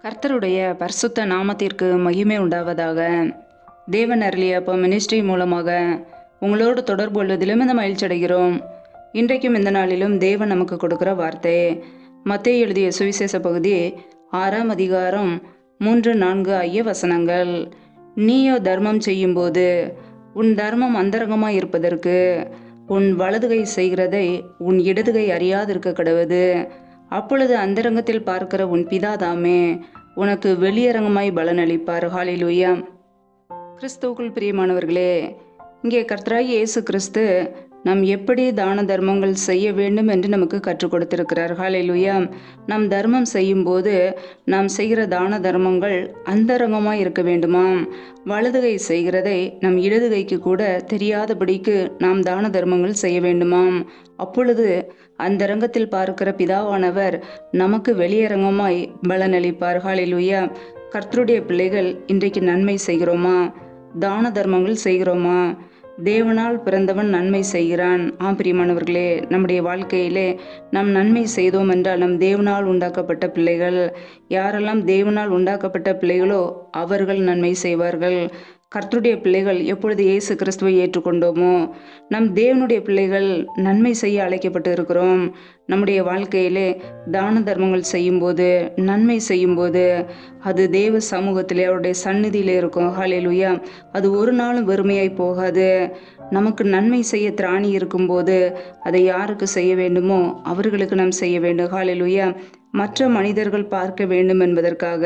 கர்த்தருடைய பரிசுத்த நாமத்திற்கு மகிமை உண்டாவதாக. தேவன் அருளிய மினிஸ்ட்ரி மூலமாக உங்களோடு தொடர்பு கொள்வதிலும் இந்த மகிழ்ச்சி அடைகிறோம். இன்றைக்கும் இந்த நாளிலும் தேவன் நமக்கு கொடுக்கிற வார்த்தை மத்தேயு எழுதிய சுவிசேஷ பகுதி 6ஆம் அதிகாரம் 3-4 ஆகிய வசனங்கள். நீயோ தர்மம் செய்யும்போது உன் தர்மம் அந்தரங்கமாய் இருப்பதற்கு உன் வலதுகை செய்கிறதை உன் இடதுகை அறியாதிருக்க கடவது. அப்பொழுது அந்தரங்கத்தில் பார்க்கிற உன் பிதாதாமே உனக்கு வெளியரங்கமாய் பலனளிப்பார். ஹல்லேலூயா. கிறிஸ்துவுக்குள் பிரியமானவர்களே, இங்கே கர்த்தராகிய இயேசு கிறிஸ்து நாம் எப்படி தான தர்மங்கள் செய்ய வேண்டும் என்று நமக்கு கற்றுக் கொடுத்திருக்கிறார். ஹல்லேலூயா. நாம் தர்மம் செய்யும்போது நாம் செய்கிற தான தர்மங்கள் அந்தரங்கமாய் இருக்க வேண்டுமாம். வலதுகை செய்கிறதை நம் இடதுகைக்கு கூட தெரியாதபடிக்கு நாம் தான தர்மங்கள் செய்ய வேண்டுமாம். அப்பொழுது அந்தரங்கத்தில் பார்க்கிற பிதாவானவர் நமக்கு வெளியரங்கமாய் பலனளிப்பார். ஹல்லேலூயா. கர்த்தருடைய பிள்ளைகள் இன்றைக்கு நன்மை செய்கிறோமா? தான தர்மங்கள் செய்கிறோமா? தேவனால் பிறந்தவன் நன்மை செய்கிறான். பிரியமானவர்களே, நம்முடைய வாழ்க்கையிலே நாம் நன்மை செய்தோம் என்றால் நம் தேவனால் உண்டாக்கப்பட்ட பிள்ளைகள். யாரெல்லாம் தேவனால் உண்டாக்கப்பட்ட பிள்ளைகளோ அவர்கள் நன்மை செய்வார்கள். கர்த்தருடைய பிள்ளைகள் எப்பொழுது இயேசு கிறிஸ்துவை ஏற்றுக்கொண்டோமோ நம் தேவனுடைய பிள்ளைகள் நன்மை செய்ய அழைக்கப்பட்டு இருக்கிறோம். நம்முடைய வாழ்க்கையிலே தான தர்மங்கள் செய்யும்போது நன்மை செய்யும்போது அது தேவ சமூகத்திலே அவருடைய சந்நிதியிலே இருக்கும். ஹல்லேலூயா. அது ஒரு நாளும் வெறுமையாய் போகாது. நமக்கு நன்மை செய்ய திராணி இருக்கும்போது அதை யாருக்கு செய்ய வேண்டுமோ அவர்களுக்கு நாம் செய்ய வேண்டும். ஹல்லேலூயா. மற்ற மனிதர்கள் பார்க்க வேண்டும் என்பதற்காக,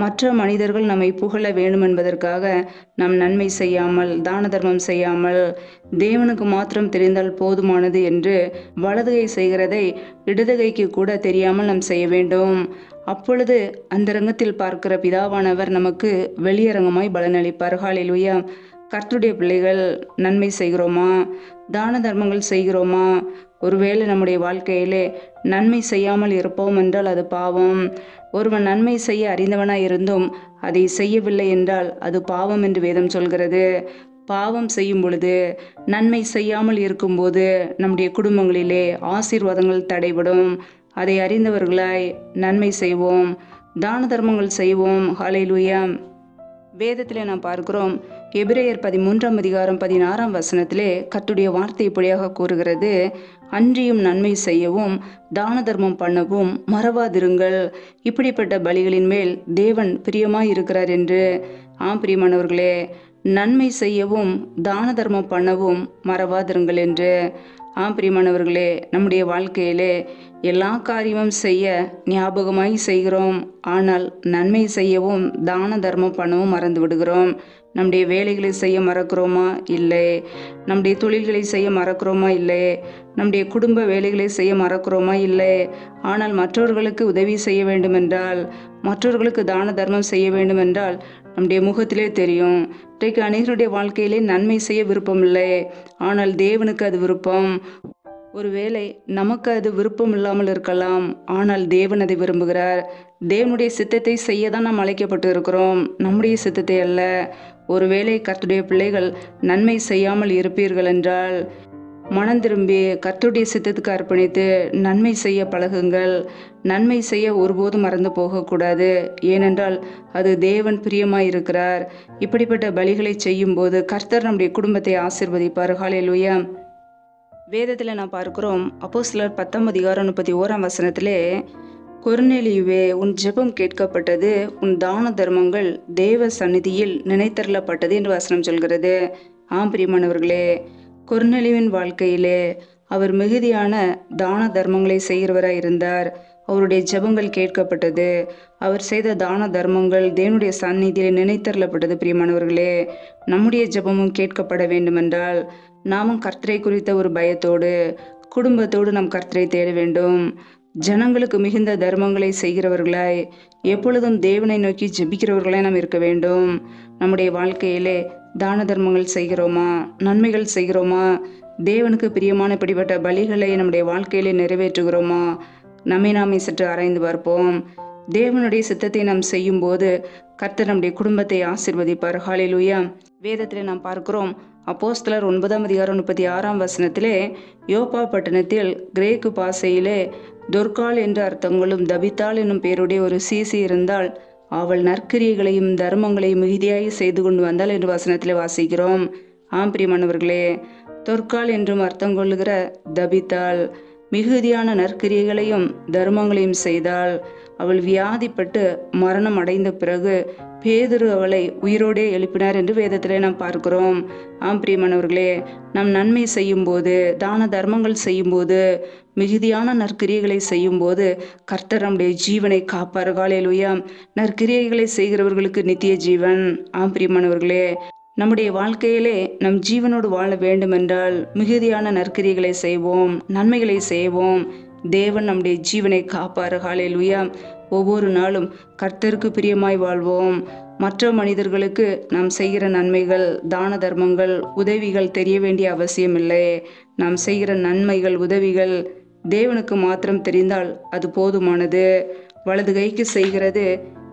மற்ற மனிதர்கள் நம்மை புகழ வேண்டும் என்பதற்காக நாம் நன்மை செய்யாமல், தான தர்மம் செய்யாமல், தேவனுக்கு மாத்திரம் தெரிந்தால் போதுமானது என்று வலதுகை செய்கிறதை இடதுகைக்கு கூட தெரியாமல் நாம் செய்ய வேண்டும். அப்பொழுது அந்தரங்கத்தில் பார்க்கிற பிதாவானவர் நமக்கு வெளியரங்கமாய் பலனளிப்பார். ஹல்லேலூயா. கர்த்தருடைய பிள்ளைகள் நன்மை செய்கிறோமா? தான தர்மங்கள் செய்கிறோமா? ஒருவேளை நம்முடைய வாழ்க்கையிலே நன்மை செய்யாமல் இருப்போம் என்றால் அது பாவம். ஒருவன் நன்மை செய்ய அறிந்தவனாய் இருந்தும் அதை செய்யவில்லை என்றால் அது பாவம் என்று வேதம் சொல்கிறது. பாவம் செய்யும் பொழுது, நன்மை செய்யாமல் இருக்கும்போது நம்முடைய குடும்பங்களிலே ஆசீர்வாதங்கள் தடைபடும். அதை அறிந்தவர்களாய் நன்மை செய்வோம், தான தர்மங்கள் செய்வோம். ஹல்லேலூயா. வேதத்திலே நாம் பார்க்கிறோம், எபிரேயர் 13ஆம் அதிகாரம் 16ஆம் வசனத்திலே கர்த்தருடைய வார்த்தை இப்படியாக கூறுகிறது, அன்றியும் நன்மை செய்யவும் தான தர்மம் பண்ணவும் மறவாதிருங்கள், இப்படிப்பட்ட பலிகளின் மேல் தேவன் பிரியமாய் இருக்கிறார் என்று. பிரியமானவர்களே, நன்மை செய்யவும் தான தர்மம் பண்ணவும் மறவாதிருங்கள் என்று. பிரியமானவர்களே, நம்முடைய வாழ்க்கையிலே எல்லா காரியமும் செய்ய ஞாபகமாய் செய்கிறோம். ஆனால் நன்மை செய்யவும் தான தர்மம் பண்ணவும் மறந்து விடுகிறோம். நம்முடைய வேலைகளை செய்ய மறக்கிறோமா? இல்லை. நம்முடைய தொழில்களை செய்ய மறக்கிறோமா? இல்லை. நம்முடைய குடும்ப வேலைகளை செய்ய மறக்கிறோமா? இல்லை. ஆனால் மற்றவர்களுக்கு உதவி செய்ய வேண்டுமென்றால், மற்றவர்களுக்கு தான தர்மம் செய்ய வேண்டுமென்றால் நம்முடைய முகத்திலே தெரியும். இன்றைக்கு அநேகருடைய வாழ்க்கையிலே நன்மை செய்ய விருப்பம் இல்லை, ஆனால் தேவனுக்கு அது விருப்பம். ஒருவேளை நமக்கு அது விருப்பம் இல்லாமல் இருக்கலாம், ஆனால் தேவன் அதை விரும்புகிறார். தேவனுடைய சித்தத்தை செய்ய தான் நாம் அழைக்கப்பட்டு இருக்கிறோம், நம்முடைய சித்தத்தை அல்ல. ஒருவேளை கர்த்தருடைய பிள்ளைகள் நன்மை செய்யாமல் இருப்பீர்கள் என்றால் மனம் திரும்பி கர்த்தருடைய சித்தத்துக்கு அர்ப்பணித்து நன்மை செய்ய பழகுங்கள். நன்மை செய்ய ஒருபோதும் மறந்து போகக்கூடாது. ஏனென்றால் அது தேவன் பிரியமாய் இருக்கிறார். இப்படிப்பட்ட பலிகளை செய்யும் போது கர்த்தர் நம்முடைய குடும்பத்தை ஆசீர்வதிப்பார். ஹல்லேலூயா. வேதத்தில் நான் பார்க்கிறோம், அப்போஸ்தலர் 10ஆம் அதிகாரம் 31ஆம் வசனத்திலே, கொர்நேலியுவே, உன் ஜெபம் கேட்கப்பட்டது, உன் தான தர்மங்கள் தேவ சந்நிதியில் நினைத்தரப்பட்டது என்று வசனம் சொல்கிறது. பிரியமானவர்களே, கொர்நேலியுவின் வாழ்க்கையிலே அவர் மிகுதியான தான தர்மங்களை செய்கிறவராய் இருந்தார். அவருடைய ஜெபங்கள் கேட்கப்பட்டது. அவர் செய்த தான தர்மங்கள் தேவனுடைய சந்நிதியில் நினைத்தரப்பட்டது. பிரியமானவர்களே, நம்முடைய ஜெபமும் கேட்கப்பட வேண்டுமென்றால் நாமும் கர்த்தரை குறித்த ஒரு பயத்தோடு, குடும்பத்தோடு நாம் கர்த்தரை தேட வேண்டும். ஜனங்களுக்கு மிகுந்த தர்மங்களை செய்கிறவர்களாய், எப்பொழுதும் தேவனை நோக்கி ஜெபிக்கிறவர்களாய் நாம் இருக்க வேண்டும். நம்முடைய வாழ்க்கையிலே தான தர்மங்கள் செய்கிறோமா? நன்மைகள் செய்கிறோமா? தேவனுக்கு பிரியமான இப்படிப்பட்ட பலிகளை நம்முடைய வாழ்க்கையிலே நிறைவேற்றுகிறோமா? நம்மை நாமே சற்று ஆராய்ந்து பார்ப்போம். தேவனுடைய சித்தத்தை நாம் செய்யும் போது கர்த்தர் நம்முடைய குடும்பத்தை ஆசீர்வதிப்பார். ஹல்லேலூயா. வேதத்தில் நாம் பார்க்கிறோம், அப்போஸ்தலர் 9:36 யோப்பா பட்டணத்தில் கிரேக்கு பாஷையிலே தொர்க்காள் என்ற அர்த்தங்களும் தபித்தாள் என்னும் பெயருடைய ஒரு சீசி இருந்தால் அவள் நற்கிரியைகளையும் தர்மங்களையும் மிகுதியாய் செய்து கொண்டு வந்தாள் என்று வசனத்திலே வாசிக்கிறோம். பிரியமானவர்களே, தொர்க்காள் என்றும் அர்த்தம் கொள்ளுகிற தபித்தாள் மிகுதியான நற்கிரியைகளையும் தர்மங்களையும் செய்தாள். அவள் வியாதிப்பட்டு மரணம் அடைந்த பிறகு பேதுரு அவளை உயிரோடே எழுப்பினார் என்று வேதத்திலே நாம் பார்க்கிறோம். பிரியமானவர்களே, நாம் நன்மை செய்யும் போது, தான தர்மங்கள் செய்யும் போது, மிகுதியான நற்கிரியைகளை செய்யும் போது கர்த்தர் நம்முடைய ஜீவனை காப்பார். ஹல்லேலூயா. நற்கிரியைகளை செய்கிறவர்களுக்கு நித்திய ஜீவன். பிரியமானவர்களே, நம்முடைய வாழ்க்கையிலே நம் ஜீவனோடு வாழ வேண்டுமென்றால் மிகுதியான நற்கிரியைகளை செய்வோம், நன்மைகளை செய்வோம். தேவன் நம்முடைய ஜீவனை காப்பார். ஹல்லேலூயா. ஒவ்வொரு நாளும் கர்த்தருக்கு பிரியமாய் வாழ்வோம். மற்ற மனிதர்களுக்கு நாம் செய்கிற நன்மைகள், தான தர்மங்கள், உதவிகள் தெரிய வேண்டிய அவசியமில்லை. நாம் செய்கிற நன்மைகள், உதவிகள் தேவனுக்கு மாத்திரம் தெரிந்தால் அது போதுமானது. வலது கைக்கு செய்கிறது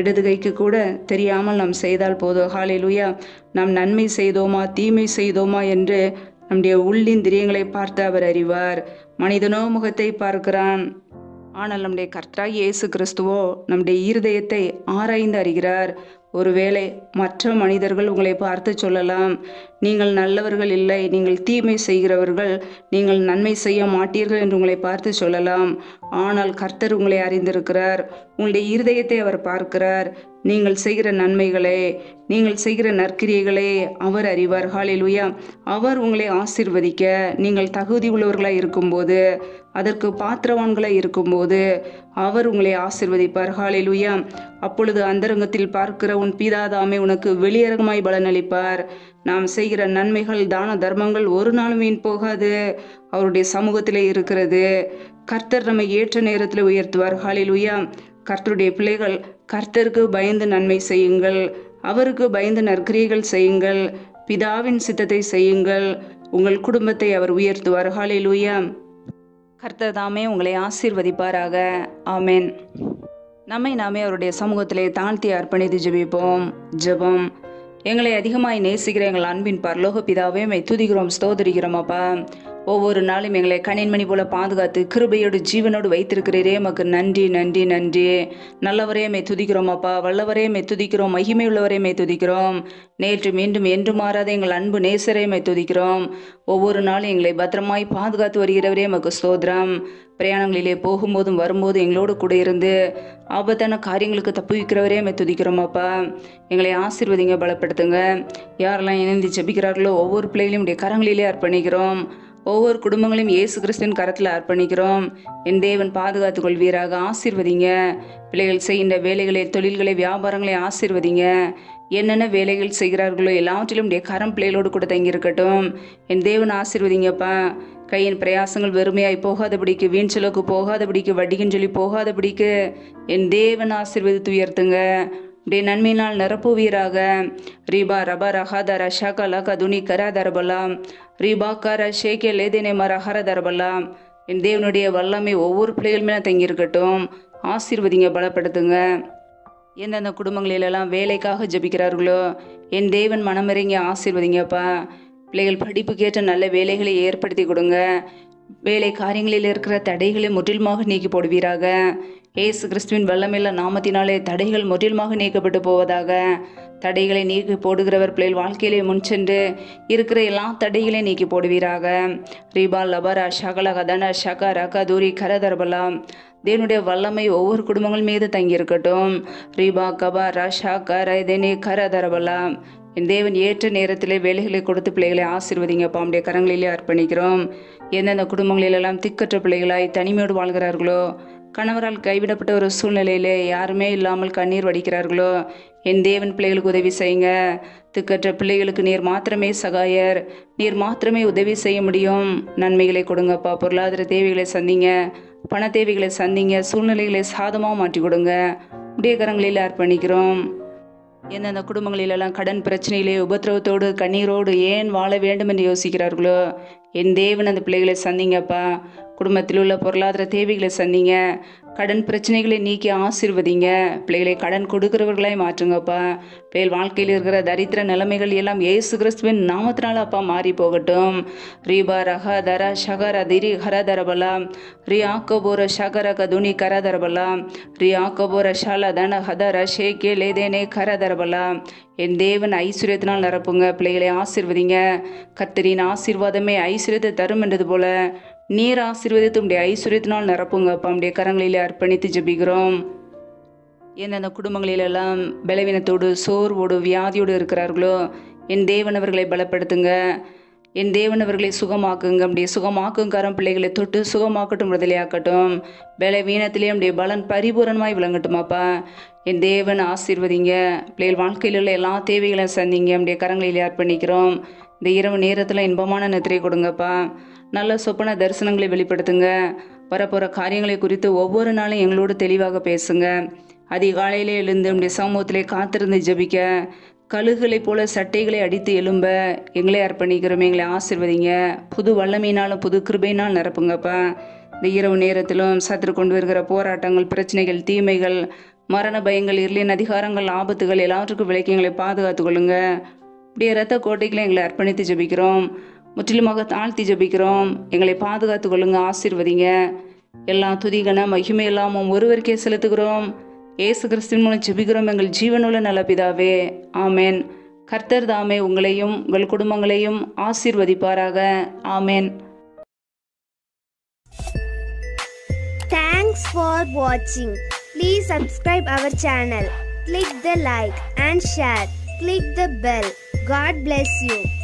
இடது கைக்கு கூட தெரியாமல் நாம் செய்தால் போதும். ஹல்லேலூயா. நாம் நன்மை செய்தோமா தீமை செய்தோமா என்று நம்முடைய உள்ளிந்திரியங்களை பார்த்து அவர் அறிவார். மனிதனோ முகத்தை பார்க்கிறான், ஆனால் நம்முடைய கர்த்தராகிய இயேசு கிறிஸ்துவோ நம்முடைய இருதயத்தை ஆராய்ந்து அறிகிறார். ஒருவேளை மற்ற மனிதர்கள் உங்களை பார்த்து சொல்லலாம், நீங்கள் நல்லவர்கள் இல்லை, நீங்கள் தீமை செய்கிறவர்கள், நீங்கள் நன்மை செய்ய மாட்டீர்கள் என்று உங்களை பார்த்து சொல்லலாம். ஆனால் கர்த்தர் உங்களை அறிந்திருக்கிறார். உங்களுடைய இருதயத்தை அவர் பார்க்கிறார். நீங்கள் செய்கிற நன்மைகளே, நீங்கள் செய்கிற நற்கிரியைகளே அவர் அறிவார். ஹல்லேலூயா. அவர் உங்களை ஆசீர்வதிக்க நீங்கள் தகுதி உள்ளவர்களாய் இருக்கும்போது, அதற்கு பாத்திரவான்களாய் இருக்கும்போது அவர் உங்களை ஆசீர்வதிப்பார். ஹல்லேலூயா. அப்பொழுது அந்தரங்கத்தில் பார்க்கிற உன் பிதாதாமே உனக்கு வெளியரங்கமாய் பலனளிப்பார். நாம் செய்கிற நன்மைகள், தான தர்மங்கள் ஒரு நாளும் வீண் போகாது. அவருடைய சமூகத்திலே இருக்கிறது. கர்த்தர் நம்மை ஏற்ற நேரத்தில் உயர்த்துவார். ஹல்லேலூயா. கர்த்தருடைய பிள்ளைகள், கர்த்தருக்கு பயந்து நன்மை செய்யுங்கள், அவருக்கு பயந்து நற்கிரியைகள் செய்யுங்கள், பிதாவின் சித்தத்தை செய்யுங்கள். உங்கள் குடும்பத்தை அவர் உயர்த்துவார். ஹல்லேலூயா. கர்த்தர் தாமே உங்களை ஆசீர்வதிப்பாராக. ஆமென். நம்மை நாமே அவருடைய சமூகத்திலே தாழ்த்தி அர்ப்பணித்து ஜெபிப்போம். ஜெபம். எங்களை அதிகமாய் நேசிக்கிற எங்கள் அன்பின் பரலோக பிதாவே, மை துதிக்கிறோம், ஸ்தோத்திரிக்கிறோம். அப்பா, ஒவ்வொரு நாளும் எங்களை கண்ணின்மணி போல பாதுகாத்து கிருபையோடு ஜீவனோடு வைத்திருக்கிறீரே, மக்கு நன்றி நன்றி நன்றி. நல்லவரே மை துதிக்கிறோம் அப்பா, வல்லவரே மை துதிக்கிறோம், மகிமையுள்ளவரே மை துதிக்கிறோம். நேற்று மீண்டும் என்று மாறாத எங்கள் அன்பு நேசரே மை துதிக்கிறோம். ஒவ்வொரு நாளும் எங்களை பத்திரமாய் பாதுகாத்து வருகிறவரே மக்கு ஸ்தோத்திரம். பிரயாணங்களிலே போகும்போதும் வரும்போதும் எங்களோடு கூட இருந்து ஆபத்தான காரியங்களுக்கு தப்புவிக்கிறவரே மை துதிக்கிறோம் அப்பா. எங்களை ஆசீர்வதிங்க, பலப்படுத்துங்க. யாரெல்லாம் இணைந்து ஜெபிக்கிறார்களோ ஒவ்வொரு பிள்ளைகளையும் உடைய கரங்களிலே அர்ப்பணிக்கிறோம். ஒவ்வொரு குடும்பங்களையும் இயேசு கிறிஸ்துவின் கரத்தில் அர்ப்பணிக்கிறோம். என் தேவன் பாதுகாத்து கொள்வீராக. ஆசீர்வதிங்க. பிள்ளைகள் செய்கின்ற வேலைகளை, தொழில்களை, வியாபாரங்களை ஆசீர்வதிங்க. என்னென்ன வேலைகள் செய்கிறார்களோ எல்லாவற்றிலும் உடைய கரம் பிள்ளைகளோடு கூட தங்கியிருக்கட்டும். என் தேவன் ஆசீர்வதிங்கப்பா. கையின் பிரயாசங்கள் வெறுமையாய் போகாதபடிக்கு, வீண் செலவுக்கு போகாதபடிக்கு, வட்டிக்குன்னு சொல்லி போகாதபடிக்கு என் தேவன் ஆசீர்வதித்து உயர்த்துங்க. உடைய நன்மையினால் நிரப்புவீராக. ரீபா ரபா ரஹாத ரஷாக்கா லகா துனி கரா தரபலாம், ரீபா கர ஷேகே லேதேனே மரஹர தரபலாம். என் தேவனுடைய வல்லமை ஒவ்வொரு பிள்ளைகளுமே தங்கியிருக்கட்டும். ஆசீர்வதிங்க, பலப்படுத்துங்க. எந்தெந்த குடும்பங்களிலெல்லாம் வேலைக்காக ஜெபிக்கிறார்களோ என் தேவன் மனமிறங்கி ஆசீர்வதிங்கப்பா. பிள்ளைகள் படிப்புக்கேற்ற நல்ல வேலைகளை ஏற்படுத்தி கொடுங்க. வேலை காரியங்களில் இருக்கிற தடைகளை முற்றிலுமாக நீக்கி போடுவீராக. இயேசு கிறிஸ்துவின் வல்லமையுள்ள நாமத்தினாலே தடைகள் முற்றிலுமாக நீக்கப்பட்டு போவதாக. தடைகளை நீக்கி போடுகிறவர் பிள்ளைகள் வாழ்க்கையிலே முன்சென்று இருக்கிற எல்லா தடைகளையும் நீக்கி போடுவீராக. ரீபா லபரா ஷகல கதன ஷக ரக தூரி கரதர்பலாம். தேவனுடைய வல்லமை ஒவ்வொரு குடும்பங்கள் மீது தங்கியிருக்கட்டும். ரீபா கபா ரஷா கரதனே கரதர்பலாம். என் தேவன் ஏற்ற நேரத்திலே வேலைகளை கொடுத்து பிள்ளைகளை ஆசீர்வதிங்கப்பா. நம்முடைய கரங்களிலே அர்ப்பணிக்கிறோம். எந்தெந்த குடும்பங்களிலெல்லாம் திக்கற்ற பிள்ளைகளாய் தனிமையோடு வாழ்கிறார்களோ, கணவரால் கைவிடப்பட்ட ஒரு சூழ்நிலையிலே யாருமே இல்லாமல் கண்ணீர் வடிக்கிறார்களோ, என் தேவன் பிள்ளைகளுக்கு உதவி செய்யுங்க. திக்கற்ற பிள்ளைகளுக்கு நீர் மாத்திரமே சகாயர், நீர் மாத்திரமே உதவி செய்ய முடியும். நன்மைகளை கொடுங்கப்பா. பொருளாதார தேவைகளை சந்திங்க, பண தேவைகளை சந்திங்க, சூழ்நிலைகளை சாதமாக மாற்றி கொடுங்க. உடைய கரங்களில் அர்ப்பணிக்கிறோம். எந்தெந்த குடும்பங்களிலெல்லாம் கடன் பிரச்சனையிலே உபத்திரவத்தோடு கண்ணீரோடு ஏன் வாழ வேண்டும் என்று யோசிக்கிறார்களோ, என் தேவன் அந்த பிள்ளைகளை சந்திங்கப்பா. குடும்பத்தில் உள்ள பொருளாதார தேவைகளை சந்திங்க. கடன் பிரச்சனைகளை நீக்கி ஆசீர்வதிங்க. பிள்ளைகளை கடன் கொடுக்கிறவர்களாய் மாற்றுங்கப்பா. பிள்ளைகள் வாழ்க்கையில் இருக்கிற தரித்திர நிலைமைகள் எல்லாம் இயேசு கிறிஸ்துவின் நாமத்தினால அப்பா மாறி போகட்டும். ரீபா ரஹா தர ஷகர திரி ஹரதரபலா ரி ஆக்கபோர ஷகர கதுனி கரதரபலா ரி ஆக்கபோர ஷால தன ஹதர ஷேகே லேதேனே கரதரபலா. என் தேவன் ஐஸ்வர்யத்தினால் நிரப்புங்க. பிள்ளைகளை ஆசீர்வதிங்க. கர்த்தரின் ஆசீர்வாதமே ஐஸ்வர்யத்தை தரும் என்றது போல நீர் ஆசீர்வதித்து உடைய ஐஸ்வர்யத்தினால் நிரப்புங்க அப்பா. உடைய கரங்களிலே அர்ப்பணித்து ஜெபிக்கிறோம். எந்தெந்த குடும்பங்களிலெல்லாம் பலவீனத்தோடு சோர்வோடு வியாதியோடு இருக்கிறார்களோ என் தேவனவர்களை பலப்படுத்துங்க. என் தேவனவர்களை சுகமாக்குங்க. அப்படியே சுகமாக்குங்காரம் பிள்ளைகளை தொட்டு சுகமாக்கட்டும், விடுதலையாக்கட்டும். பலவீனத்திலே நம்முடைய பலன் பரிபூரணமாய் விளங்கட்டுமாப்பா. என் தேவன் ஆசீர்வதிங்க. பிள்ளைகள் வாழ்க்கையில் உள்ள எல்லா தேவைகளையும் சந்திங்க. நம்முடைய கரங்களிலே அர்ப்பணிக்கிறோம். இந்த இரவு நேரத்தில் இன்பமான நித்திரை கொடுங்கப்பா. நல்ல சொப்பன தரிசனங்களை வெளிப்படுத்துங்க. வரப்போகிற காரியங்களை குறித்து ஒவ்வொரு நாளும் எங்களோடு தெளிவாக பேசுங்க. அதிகாலையிலே எழுந்து நம்முடைய சமூகத்திலே காத்திருந்து ஜெபிக்க கழுகுகளை போல சட்டைகளை அடித்து எழும்ப எங்களை அர்ப்பணிக்கிறோம். எங்களை ஆசீர்வதிங்க. புது வல்லமையினாலும் புது கிருபையினால் நிரப்புங்கப்பா. இந்த இரவு நேரத்திலும் சத்துரு கொண்டு வருகிற போராட்டங்கள், பிரச்சனைகள், தீமைகள், மரண பயங்கள், இருளின் அதிகாரங்கள், ஆபத்துகள் எல்லாவற்றுக்கும் விலக்கி எங்களை பாதுகாத்து கொள்ளுங்க. இப்படியே இரத்த கோட்டைகளை எங்களை அர்ப்பணித்து ஜெபிக்கிறோம். முற்றிலுமாக தாழ்த்தி ஜெபிக்கிறோம். எங்களை பாதுகாத்து கொள்ளுங்க. ஆசீர்வதிங்க. எல்லா துதிகன மகிமை எல்லாமும் ஒருவருக்கே செலுத்துகிறோம். இயேசு கிறிஸ்துவின் மூலம் ஜெபிக்கிறோம் எங்கள் ஜீவனுள்ள நல்ல பிதாவே. ஆமேன். கர்த்தர் தாமே உங்களையும் உங்கள் குடும்பங்களையும் ஆசீர்வதிப்பாராக. ஆமேன். Thanks for watching. Please subscribe our channel. Click the like and share. Click the bell. God bless you.